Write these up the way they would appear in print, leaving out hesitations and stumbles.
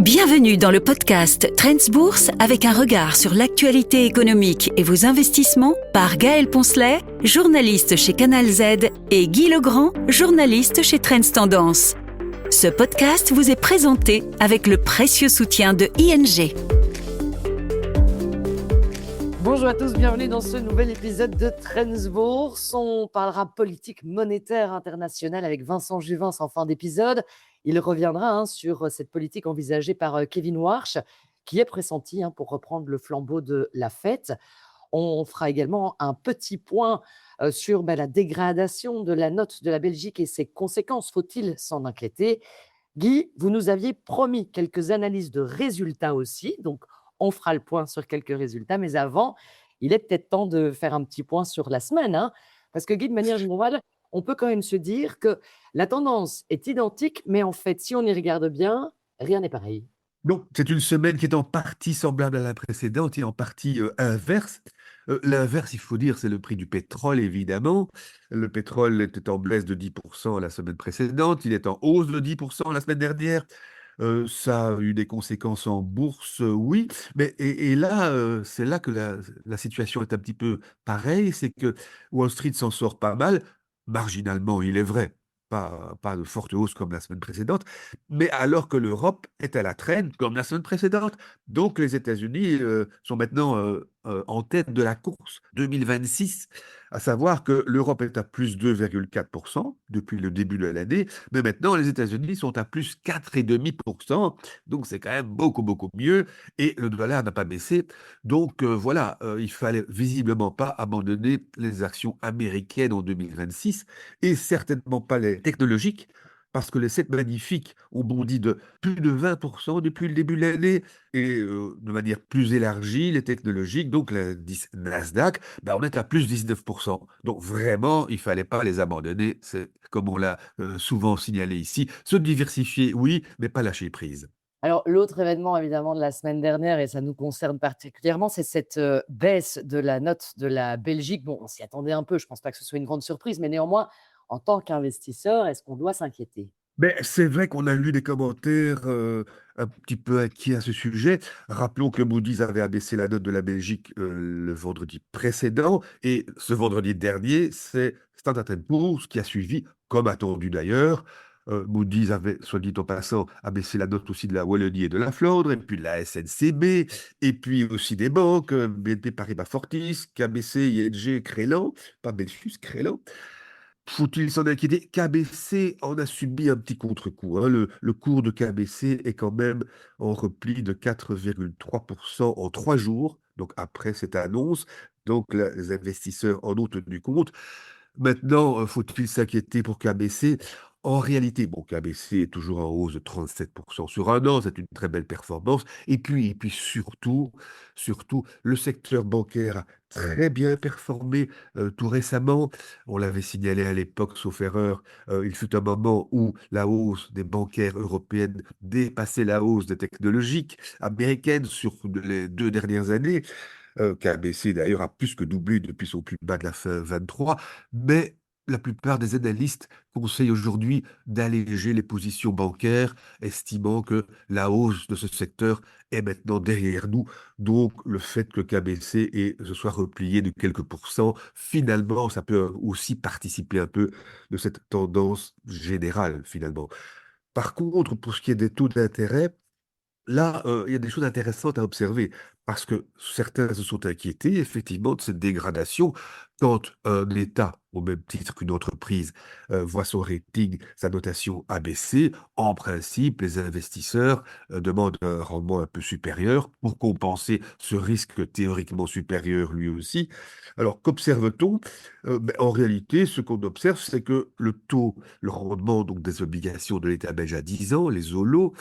Bienvenue dans le podcast Trends Bourse avec un regard sur l'actualité économique et vos investissements par Gaël Poncelet, journaliste chez Canal Z, et Guy Legrand, journaliste chez Trends Tendance. Ce podcast vous est présenté avec le précieux soutien de ING. Bonjour à tous, bienvenue dans ce nouvel épisode de Trends Bourse. On parlera politique monétaire internationale avec Vincent Juvin en fin d'épisode. Il reviendra sur cette politique envisagée par Kevin Warsh, qui est pressenti pour reprendre le flambeau de la fête. On fera également un petit point sur la dégradation de la note de la Belgique et ses conséquences. Faut-il s'en inquiéter? Guy, vous nous aviez promis quelques analyses de résultats aussi, donc on fera le point sur quelques résultats, mais avant, il est peut-être temps de faire un petit point sur la semaine, parce que Guy, de manière générale, on peut quand même se dire que la tendance est identique, mais en fait, si on y regarde bien, rien n'est pareil. Donc, c'est une semaine qui est en partie semblable à la précédente et en partie inverse. L'inverse, il faut dire, c'est le prix du pétrole, évidemment. Le pétrole était en baisse de 10% la semaine précédente, il est en hausse de 10% la semaine dernière. Ça a eu des conséquences en bourse, oui, mais et là, c'est là que la situation est un petit peu pareille, c'est que Wall Street s'en sort pas mal, marginalement, il est vrai, pas de forte hausse comme la semaine précédente, mais alors que l'Europe est à la traîne comme la semaine précédente. Donc les États-Unis sont maintenant en tête de la course 2026, à savoir que l'Europe est à plus 2,4% depuis le début de l'année, mais maintenant les États-Unis sont à plus 4,5%, donc c'est quand même beaucoup, beaucoup mieux, et le dollar n'a pas baissé. Donc voilà, il fallait visiblement pas abandonner les actions américaines en 2026, et certainement pas les technologiques, parce que les 7 magnifiques ont bondi de plus de 20% depuis le début de l'année, et de manière plus élargie, les technologiques, donc l'indice Nasdaq, on est à plus 19%. Donc vraiment, il ne fallait pas les abandonner, c'est comme on l'a souvent signalé ici, se diversifier, oui, mais pas lâcher prise. Alors, l'autre événement, évidemment, de la semaine dernière, et ça nous concerne particulièrement, c'est cette baisse de la note de la Belgique. Bon, on s'y attendait un peu, je ne pense pas que ce soit une grande surprise, mais néanmoins, en tant qu'investisseur, est-ce qu'on doit s'inquiéter? Mais c'est vrai qu'on a lu des commentaires un petit peu inquiets à ce sujet. Rappelons que Moody's avait abaissé la note de la Belgique le vendredi précédent, et ce vendredi dernier, c'est Standard & Poor's qui a suivi, comme attendu d'ailleurs. Moody's avait, soit dit en passant, abaissé la note aussi de la Wallonie et de la Flandre, et puis de la SNCB, et puis aussi des banques, BNP Paribas Fortis, KBC, ING, Crélan, pas Belfius, Crélan. Faut-il s'en inquiéter? KBC en a subi un petit contre-coup, hein. Le cours de KBC est quand même en repli de 4,3% en 3 jours, donc après cette annonce. Donc les investisseurs en ont tenu compte. Maintenant, faut-il s'inquiéter pour KBC? En réalité, bon, KBC est toujours en hausse de 37% sur un an, c'est une très belle performance. Et puis surtout, le secteur bancaire a très bien performé tout récemment. On l'avait signalé à l'époque, sauf erreur, il fut un moment où la hausse des bancaires européennes dépassait la hausse des technologiques américaines sur les 2 dernières années, KBC d'ailleurs a plus que doublé depuis son plus bas de la fin 23, mais la plupart des analystes conseillent aujourd'hui d'alléger les positions bancaires, estimant que la hausse de ce secteur est maintenant derrière nous. Donc le fait que se soit replié de quelques pourcents, finalement, ça peut aussi participer un peu de cette tendance générale, finalement. Par contre, pour ce qui est des taux d'intérêt, là, il y a des choses intéressantes à observer, parce que certains se sont inquiétés effectivement de cette dégradation quand un État, au même titre qu'une entreprise, voit son rating, sa notation abaisser. En principe, les investisseurs, demandent un rendement un peu supérieur pour compenser ce risque théoriquement supérieur lui aussi. Alors qu'observe-t-on? En réalité, ce qu'on observe, c'est que le rendement donc des obligations de l'État belge à 10 ans, les OLO,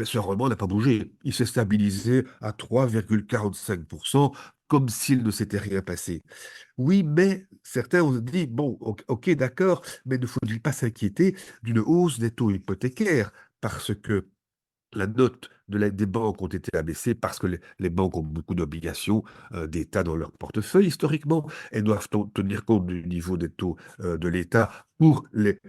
ce rendement n'a pas bougé. Il s'est stabilisé à 3,45%, comme s'il ne s'était rien passé. Oui, mais certains ont dit, bon, ok, d'accord, mais ne faut-il pas s'inquiéter d'une hausse des taux hypothécaires? Parce que la note des banques ont été abaissées parce que les banques ont beaucoup d'obligations d'État dans leur portefeuille historiquement. Elles doivent tenir compte du niveau des taux de l'État pour les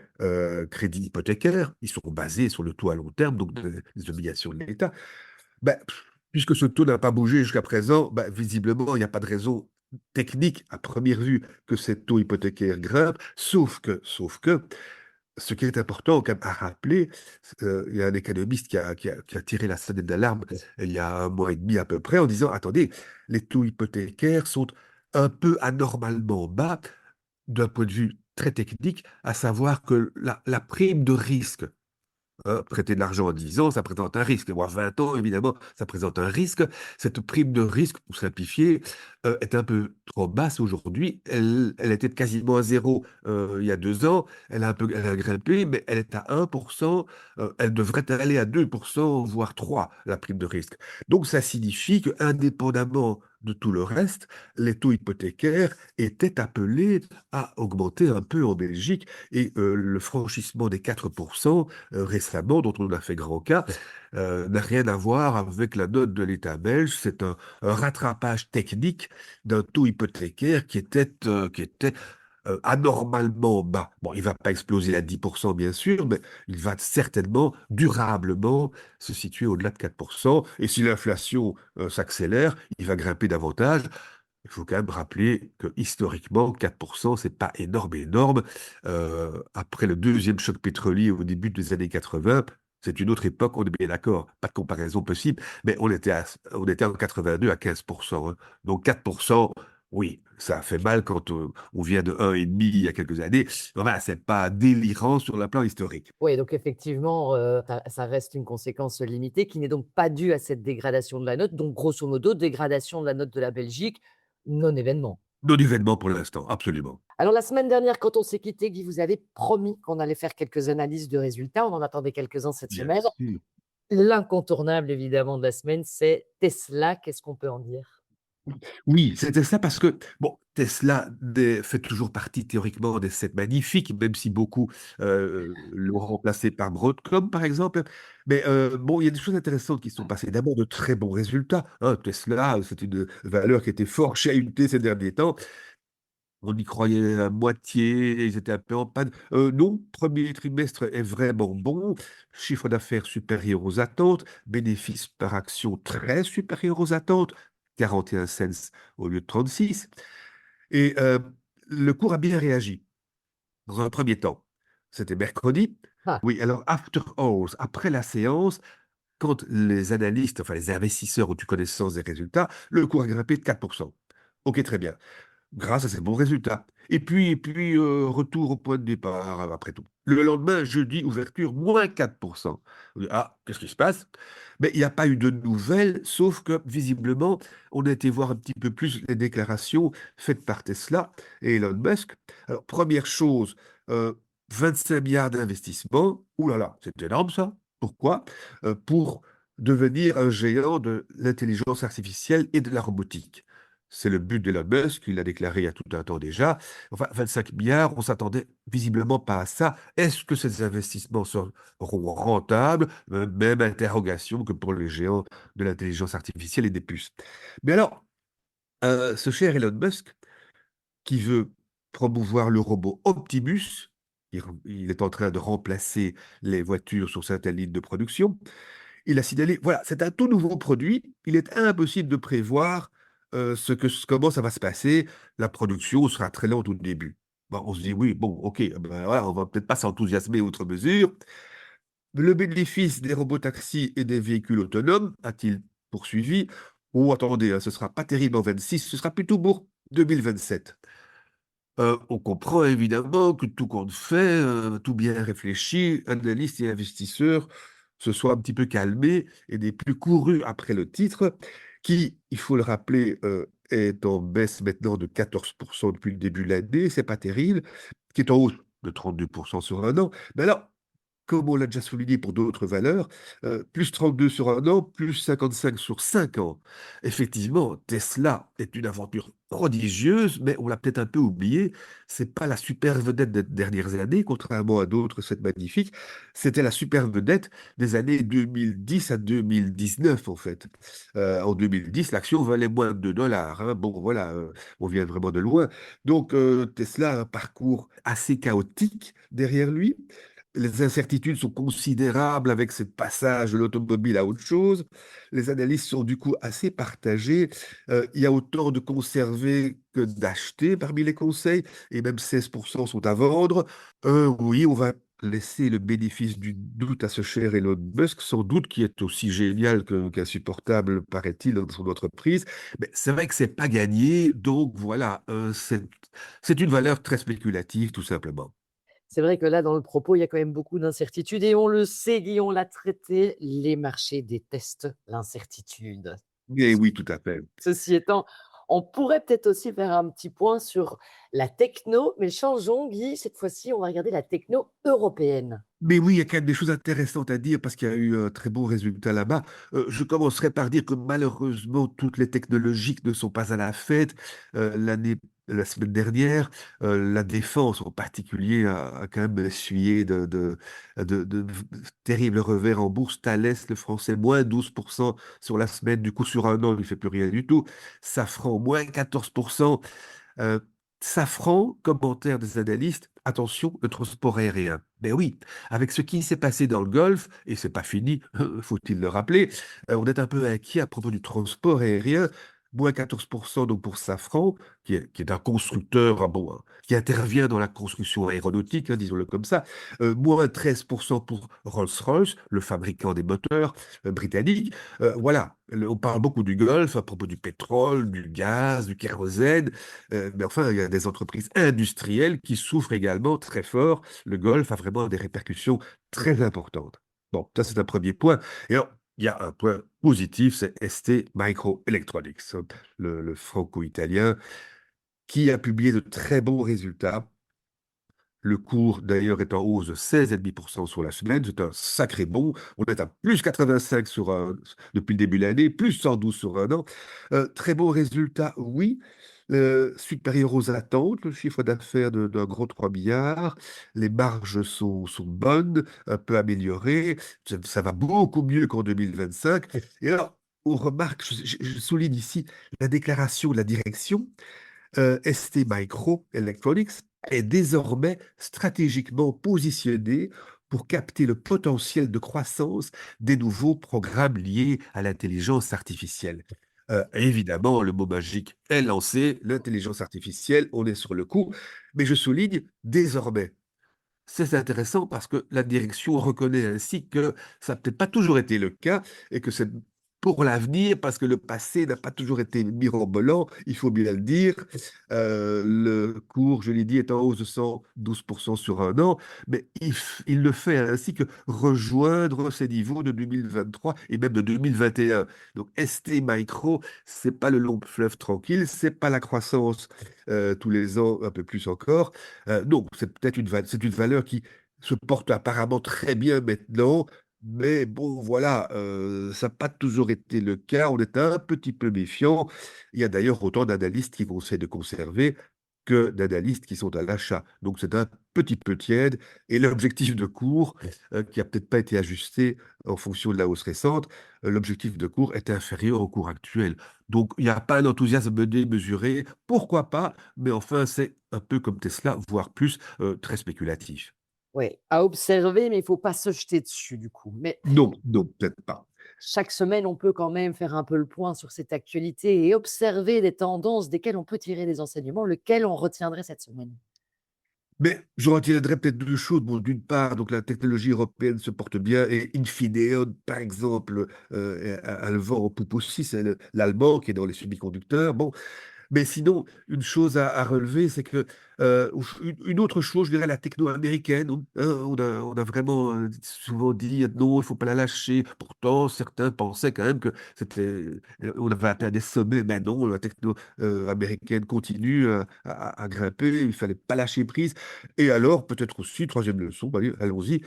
crédits hypothécaires. Ils sont basés sur le taux à long terme, donc des obligations de l'État. Ben, puisque ce taux n'a pas bougé jusqu'à présent, ben, visiblement, il n'y a pas de raison technique à première vue que ces taux hypothécaires grimpent, sauf que ce qui est important quand même à rappeler, il y a un économiste qui a tiré la sonnette d'alarme il y a un mois et demi à peu près en disant, attendez, les taux hypothécaires sont un peu anormalement bas d'un point de vue très technique, à savoir que la prime de risque, prêter de l'argent à 10 ans, ça présente un risque. Moi, 20 ans, évidemment, ça présente un risque. Cette prime de risque, pour simplifier, est un peu trop basse aujourd'hui. Elle était quasiment à zéro il y a 2 ans. Elle a grimpé, mais elle est à 1%. Elle devrait aller à 2%, voire 3%, la prime de risque. Donc, ça signifie que, indépendamment de tout le reste, les taux hypothécaires étaient appelés à augmenter un peu en Belgique et le franchissement des 4% récemment, dont on a fait grand cas, n'a rien à voir avec la note de l'État belge. C'est un rattrapage technique d'un taux hypothécaire qui était anormalement bas. Bon, il ne va pas exploser à 10%, bien sûr, mais il va certainement, durablement, se situer au-delà de 4%. Et si l'inflation s'accélère, il va grimper davantage. Il faut quand même rappeler que historiquement, 4%, c'est pas énorme, énorme. Après le deuxième choc pétrolier au début des années 80, c'est une autre époque, on est bien d'accord, pas de comparaison possible, mais on était en 82 à 15%, hein. Donc 4%, oui, ça fait mal quand on vient de 1,5 il y a quelques années. Enfin, c'est pas délirant sur le plan historique. Oui, donc effectivement, ça reste une conséquence limitée qui n'est donc pas due à cette dégradation de la note, donc grosso modo, dégradation de la note de la Belgique, non événement. Non-événement pour l'instant, absolument. Alors la semaine dernière, quand on s'est quitté, Guy, vous avez promis qu'on allait faire quelques analyses de résultats. On en attendait quelques-uns cette Bien semaine. sûr. L'incontournable évidemment de la semaine, c'est Tesla. Qu'est-ce qu'on peut en dire? Oui, c'était ça parce que, bon, Tesla fait toujours partie théoriquement des 7 magnifiques, même si beaucoup l'ont remplacé par Broadcom, par exemple. Mais bon, il y a des choses intéressantes qui sont passées. D'abord, de très bons résultats, hein. Tesla, c'est une valeur qui était fort chahutée ces derniers temps. On y croyait à moitié, ils étaient un peu en panne. Non, premier trimestre est vraiment bon, chiffre d'affaires supérieur aux attentes, bénéfices par action très supérieur aux attentes, 41 cents au lieu de 36. Et le cours a bien réagi dans un premier temps. C'était mercredi. Ah, Oui, alors after hours, après la séance, quand les analystes, enfin les investisseurs ont eu connaissance des résultats, le cours a grimpé de 4%. Ok, très bien grâce à ces bons résultats. Et puis retour au point de départ, après tout. Le lendemain, jeudi, ouverture, moins 4%. On dit, ah, qu'est-ce qui se passe? Mais il n'y a pas eu de nouvelles, sauf que visiblement, on a été voir un petit peu plus les déclarations faites par Tesla et Elon Musk. Alors, première chose, 25 milliards d'investissements. Ouh là là, c'est énorme ça. Pourquoi? Pour devenir un géant de l'intelligence artificielle et de la robotique. C'est le but d'Elon Musk, il l'a déclaré il y a tout un temps déjà. Enfin, 25 milliards, on s'attendait visiblement pas à ça. Est-ce que ces investissements seront rentables? Même interrogation que pour les géants de l'intelligence artificielle et des puces. Mais alors, ce cher Elon Musk, qui veut promouvoir le robot Optimus, il est en train de remplacer les voitures sur certaines lignes de production, il a signalé, voilà, c'est un tout nouveau produit, il est impossible de prévoir comment ça va se passer, la production sera très lente au début. Bon, on se dit, oui, bon, ok, ben voilà, on va peut-être pas s'enthousiasmer outre mesure. Le bénéfice des robots taxis et des véhicules autonomes, a-t-il poursuivi? Oh, attendez, hein, ce sera pas terrible en 26, ce sera plutôt pour 2027. On comprend évidemment que tout compte fait, tout bien réfléchi, analystes et investisseurs se soient un petit peu calmés et des plus courus après le titre, qui, il faut le rappeler, est en baisse maintenant de 14% depuis le début de l'année, c'est pas terrible, qui est en hausse de 32% sur un an. Mais alors, comme on l'a déjà souligné pour d'autres valeurs, plus 32 sur un an, plus 55 sur 5 ans. Effectivement, Tesla est une aventure prodigieuse, mais on l'a peut-être un peu oublié. C'est pas la super vedette des dernières années, contrairement à d'autres, c'est magnifique. C'était la super vedette des années 2010 à 2019, en fait. En 2010, l'action valait moins de $2, hein. Bon, voilà, on vient vraiment de loin. Donc, Tesla a un parcours assez chaotique derrière lui. Les incertitudes sont considérables avec ce passage de l'automobile à autre chose. Les analystes sont du coup assez partagées. Il y a autant de conserver que d'acheter parmi les conseils, et même 16% sont à vendre. Oui, on va laisser le bénéfice du doute à ce cher Elon Musk, sans doute qui est aussi génial qu'insupportable, paraît-il, dans son entreprise. Mais c'est vrai que c'est pas gagné, donc voilà, c'est une valeur très spéculative, tout simplement. C'est vrai que là, dans le propos, il y a quand même beaucoup d'incertitudes et on le sait, Guillaume l'a traité, les marchés détestent l'incertitude. Et oui, tout à fait. Ceci étant, on pourrait peut-être aussi faire un petit point sur la techno, mais changeons, Guy, cette fois-ci, on va regarder la techno européenne. Mais oui, il y a quand même des choses intéressantes à dire parce qu'il y a eu un très bon résultat là-bas. Je commencerai par dire que malheureusement, toutes les technologies ne sont pas à la fête. La semaine dernière, la défense en particulier a quand même essuyé de terribles revers en bourse. Thales, le français, moins 12% sur la semaine. Du coup, sur un an, il ne fait plus rien du tout. Safran, moins 14%. Euh, Safran, commentaire des analystes, attention, le transport aérien. Ben oui, avec ce qui s'est passé dans le Golfe, et c'est pas fini, faut-il le rappeler, on est un peu inquiet à propos du transport aérien. Moins 14% donc pour Safran, qui est un constructeur, bon, hein, qui intervient dans la construction aéronautique, hein, disons-le comme ça. Moins 13% pour Rolls-Royce, le fabricant des moteurs britannique. Voilà, on parle beaucoup du Golfe à propos du pétrole, du gaz, du kérosène. Mais enfin, il y a des entreprises industrielles qui souffrent également très fort. Le Golfe a vraiment des répercussions très importantes. Bon, ça c'est un premier point. Et alors, il y a un point positif, c'est ST Microelectronics, hein, le franco-italien, qui a publié de très bons résultats. Le cours, d'ailleurs, est en hausse de 16,5% sur la semaine. C'est un sacré bond. On est à plus 85 depuis le début de l'année, plus 112 sur un an. Très beau résultat, oui. Supérieur aux attentes, le chiffre d'affaires d'un gros 3 milliards. Les marges sont bonnes, un peu améliorées. Ça va beaucoup mieux qu'en 2025. Et alors, on remarque, je souligne ici la déclaration de la direction. ST Microelectronics est désormais stratégiquement positionné pour capter le potentiel de croissance des nouveaux programmes liés à l'intelligence artificielle. Évidemment, le mot magique est lancé, l'intelligence artificielle, on est sur le coup, mais je souligne désormais. C'est intéressant parce que la direction reconnaît ainsi que ça n'a peut-être pas toujours été le cas et que c'est pour l'avenir, parce que le passé n'a pas toujours été mirobolant, il faut bien le dire. Le cours, je l'ai dit, est en hausse de 112% sur un an, mais il le fait ainsi que rejoindre ces niveaux de 2023 et même de 2021. Donc ST Micro, c'est pas le long fleuve tranquille, c'est pas la croissance tous les ans, un peu plus encore. Non, c'est peut-être c'est une valeur qui se porte apparemment très bien maintenant, mais bon, voilà, ça n'a pas toujours été le cas. On est un petit peu méfiant. Il y a d'ailleurs autant d'analystes qui conseillent de conserver que d'analystes qui sont à l'achat. Donc c'est un petit peu tiède. Et l'objectif de cours, qui a peut-être pas été ajusté en fonction de la hausse récente, l'objectif de cours est inférieur au cours actuel. Donc il n'y a pas un enthousiasme démesuré. Pourquoi pas? Mais enfin, c'est un peu comme Tesla, voire plus, très spéculatif. Oui, à observer, mais il ne faut pas se jeter dessus du coup. Mais Non, non, peut-être pas. chaque semaine, on peut quand même faire un peu le point sur cette actualité et observer des tendances desquelles on peut tirer des enseignements. Lequel on retiendrait cette semaine? Mais je retiendrai peut-être deux choses. Bon, d'une part, donc la technologie européenne se porte bien et Infineon, par exemple, a le vent en poupe aussi, c'est l'allemand qui est dans les semi-conducteurs. Bon, mais sinon, une chose à relever, c'est que Une autre chose, je dirais la techno américaine. On a vraiment, souvent dit: «Non, il faut pas la lâcher». Pourtant, certains pensaient quand même que on avait atteint des sommets, mais non, la techno, américaine continue, à grimper, il fallait pas lâcher prise. Et alors, peut-être aussi, troisième leçon, bah, allez, allons-y,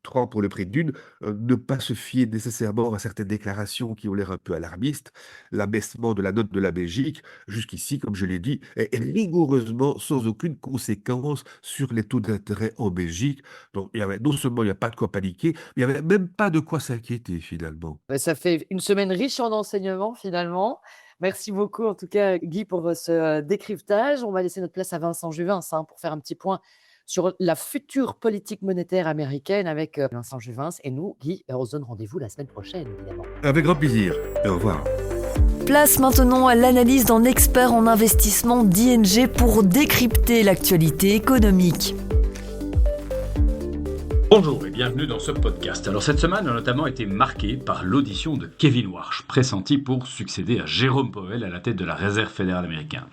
3 pour le prix d'une, ne pas se fier nécessairement à certaines déclarations qui ont l'air un peu alarmistes. L'abaissement de la note de la Belgique, jusqu'ici, comme je l'ai dit, est rigoureusement sans aucune conséquence sur les taux d'intérêt en Belgique. Donc, non seulement il n'y a pas de quoi paniquer, mais il n'y avait même pas de quoi s'inquiéter finalement. Ouais, ça fait une semaine riche en enseignements finalement. Merci beaucoup en tout cas Guy pour ce décryptage. On va laisser notre place à Vincent Juvin pour faire un petit point sur la future politique monétaire américaine avec Vincent Juvin. Et nous, Guy, on se donne rendez-vous la semaine prochaine évidemment. Avec grand plaisir et au revoir. Place maintenant à l'analyse d'un expert en investissement d'ING pour décrypter l'actualité économique. Bonjour et bienvenue dans ce podcast. Alors cette semaine a notamment été marquée par l'audition de Kevin Warsh, pressenti pour succéder à Jérôme Powell à la tête de la Réserve fédérale américaine.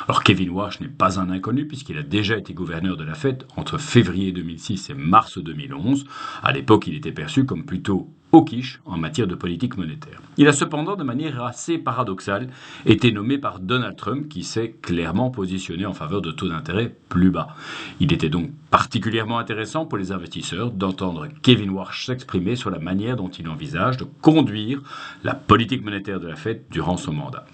Alors Kevin Warsh n'est pas un inconnu puisqu'il a déjà été gouverneur de la Fed entre février 2006 et mars 2011. À l'époque, il était perçu comme plutôt au quiche en matière de politique monétaire. Il a cependant, de manière assez paradoxale, été nommé par Donald Trump qui s'est clairement positionné en faveur de taux d'intérêt plus bas. Il était donc particulièrement intéressant pour les investisseurs d'entendre Kevin Warsh s'exprimer sur la manière dont il envisage de conduire la politique monétaire de la Fed durant son mandat.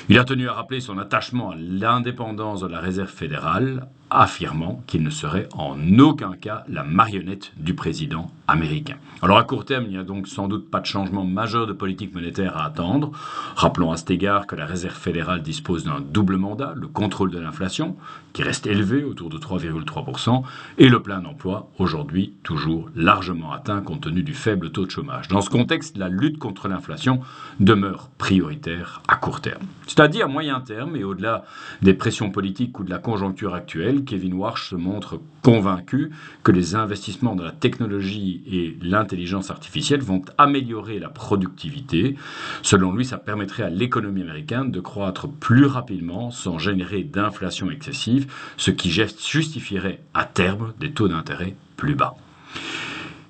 Il a tenu à rappeler son attachement à l'indépendance de la Réserve fédérale, affirmant qu'il ne serait en aucun cas la marionnette du président américain. Alors à court terme, il n'y a donc sans doute pas de changement majeur de politique monétaire à attendre. Rappelons à cet égard que la Réserve fédérale dispose d'un double mandat, le contrôle de l'inflation, qui reste élevé autour de 3,3%, et le plein emploi, aujourd'hui toujours largement atteint compte tenu du faible taux de chômage. Dans ce contexte, la lutte contre l'inflation demeure prioritaire à court terme. C'est-à-dire à moyen terme et au-delà des pressions politiques ou de la conjoncture actuelle, Kevin Warsh se montre convaincu que les investissements dans la technologie et l'intelligence artificielle vont améliorer la productivité. Selon lui, ça permettrait à l'économie américaine de croître plus rapidement sans générer d'inflation excessive, ce qui justifierait à terme des taux d'intérêt plus bas.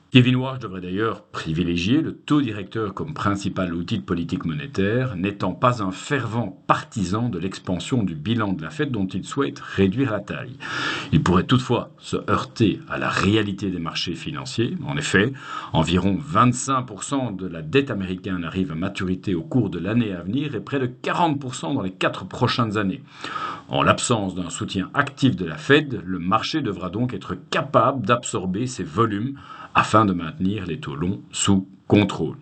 Kevin Warsh devrait d'ailleurs privilégier le taux directeur comme principal outil de politique monétaire, n'étant pas un fervent partisan de l'expansion du bilan de la Fed dont il souhaite réduire la taille. Il pourrait toutefois se heurter à la réalité des marchés financiers. En effet, environ 25% de la dette américaine arrive à maturité au cours de l'année à venir et près de 40% dans les 4 prochaines années. En l'absence d'un soutien actif de la Fed, le marché devra donc être capable d'absorber ces volumes afin de maintenir les taux longs sous contrôle.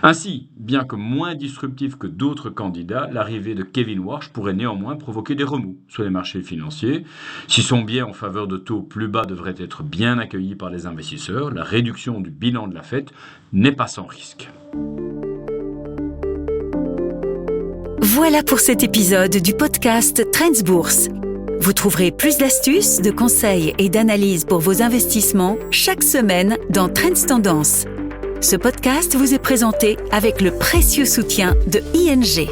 Ainsi, bien que moins disruptif que d'autres candidats, l'arrivée de Kevin Warsh pourrait néanmoins provoquer des remous sur les marchés financiers. Si son biais en faveur de taux plus bas devrait être bien accueilli par les investisseurs, la réduction du bilan de la Fed n'est pas sans risque. Voilà pour cet épisode du podcast Trends Bourse. Vous trouverez plus d'astuces, de conseils et d'analyses pour vos investissements chaque semaine dans Trends Tendance. Ce podcast vous est présenté avec le précieux soutien de ING.